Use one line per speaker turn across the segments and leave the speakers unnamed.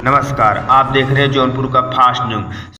नमस्कार, आप देख रहे हैं जौनपुर का फास्ट न्यूज।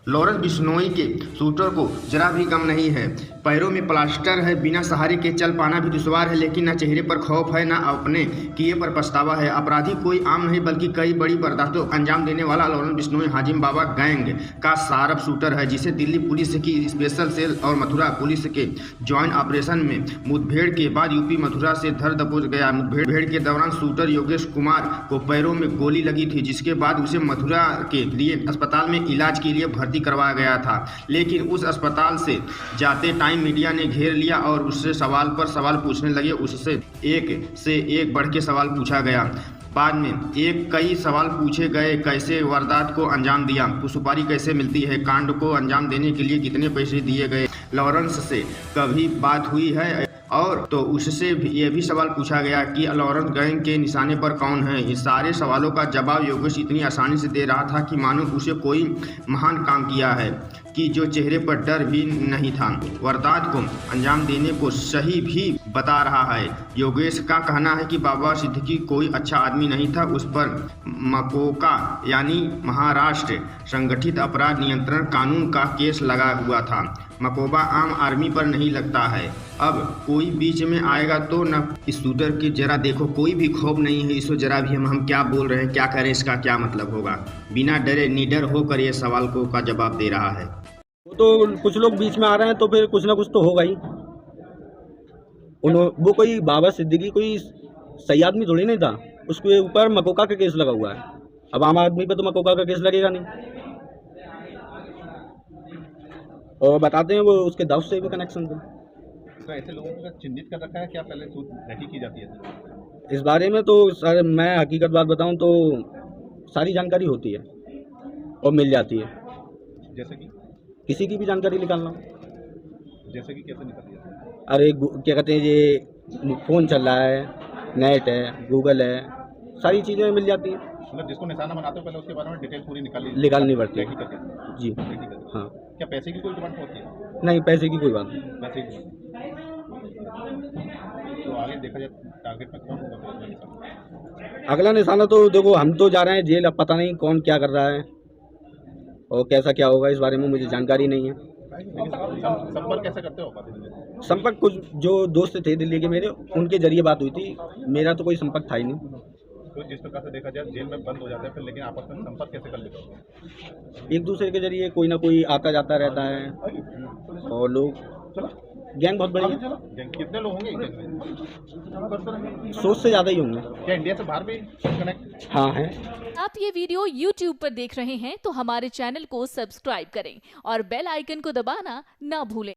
लॉरेंस बिश्नोई के शूटर को जरा भी गम नहीं है। पैरों में प्लास्टर है, बिना सहारे के चल पाना भी दुश्वार है, लेकिन न चेहरे पर खौफ है, न अपने किए पर पछतावा है। अपराधी कोई आम नहीं बल्कि कई बड़ी वारदातों अंजाम देने वाला लॉरेंस बिश्नोई हाजिम बाबा गैंग का शार्प शूटर है, जिसे दिल्ली पुलिस की स्पेशल सेल और मथुरा पुलिस के ज्वाइंट ऑपरेशन में मुठभेड़ के बाद यूपी मथुरा से धर दबोच गया। मुठभेड़ के दौरान शूटर योगेश कुमार को पैरों में गोली लगी थी, जिसके बाद उसे मथुरा के लिए अस्पताल में इलाज के लिए भर्ती करवाया गया था, लेकिन उस अस्पताल से जाते टाइम मीडिया ने घेर लिया और उससे सवाल पर सवाल पूछने लगे। उससे एक बढ़ के सवाल पूछा गया। बाद में कई सवाल पूछे गए। कैसे वारदात को अंजाम दिया, सुपारी कैसे मिलती है, कांड को अंजाम देने के लिए कितने पैसे दिए गए, लॉरेंस से कभी बात हुई है, और तो उससे ये भी सवाल पूछा गया कि लॉरेंस गैंग के निशाने पर कौन है। इस सारे सवालों का जवाब योगेश इतनी आसानी से दे रहा था कि मानो उसे कोई महान काम किया है, कि जो चेहरे पर डर भी नहीं था। वारदात को अंजाम देने को सही भी बता रहा है। योगेश का कहना है कि बाबा सिद्दीकी कोई अच्छा आदमी नहीं था, उस पर मकोका यानी महाराष्ट्र संगठित अपराध नियंत्रण कानून का केस लगा हुआ था। मकोबा आम आदमी पर नहीं लगता है। अब कोई बीच में आएगा तो न। इस शूटर की जरा देखो, कोई भी खौफ नहीं है इसको जरा भी। हम क्या बोल रहे हैं, क्या करें, इसका क्या मतलब होगा। बिना डरे निडर होकर ये सवाल को का जवाब दे रहा है।
तो कुछ लोग बीच में आ रहे हैं तो फिर कुछ ना कुछ तो होगा ही। वो कोई बाबा सिद्दीकी कोई सही आदमी थोड़ी नहीं था, उसके ऊपर मकोका का केस लगा हुआ है। अब आम आदमी पे तो मकोका का केस लगेगा नहीं। और बताते हैं वो उसके दाऊद से भी कनेक्शन थे।
तो ऐसे लोगों को चिन्हित कर रखा है, क्या पहले नहीं की जाती है
इस बारे में? तो सर मैं हकीकत बात बताऊं तो सारी जानकारी होती है और मिल जाती है।
जैसे कि
किसी की भी जानकारी निकालना,
जैसे कि कैसे निकल जाती है?
अरे क्या कहते हैं, ये फ़ोन चल रहा है, नेट है, गूगल है, सारी चीज़ें मिल जाती हैं।
मतलब जिसको निशाना बनाते हो पहले उसके बारे में डिटेल पूरी
निकालनी पड़ती है जी। हाँ।
क्या पैसे की कोई डिमांड होती है?
नहीं, पैसे की कोई बात नहीं।
पैसे की तो आगे देखा जाए टारगेट में कौन होगा?
अगला निशाना तो देखो, हम तो जा रहे हैं जेल। अब पता नहीं कौन क्या कर रहा है और कैसा क्या होगा, इस बारे में मुझे जानकारी नहीं है।
संपर्क कैसे करते हो?
संपर्क कुछ जो दोस्त थे दिल्ली के मेरे, उनके जरिए बात हुई थी। मेरा तो कोई संपर्क था ही नहीं।
तो जिस प्रकार से देखा जाए जेल में बंद हो जाते हैं फिर, लेकिन आपस में संपर्क कैसे कर लेते हो?
एक दूसरे के जरिए कोई ना कोई आता जाता रहता है। और लोग गैंग बहुत बड़ी है।
कितने लोग होंगे गैंग में?
100 से ज़्यादा ही होंगे।
क्या इंडिया से बाहर भी कनेक्ट?
हाँ है।
आप ये वीडियो YouTube पर देख रहे हैं तो हमारे चैनल को सब्सक्राइब करें और बेल आइकन को दबाना ना भूलें।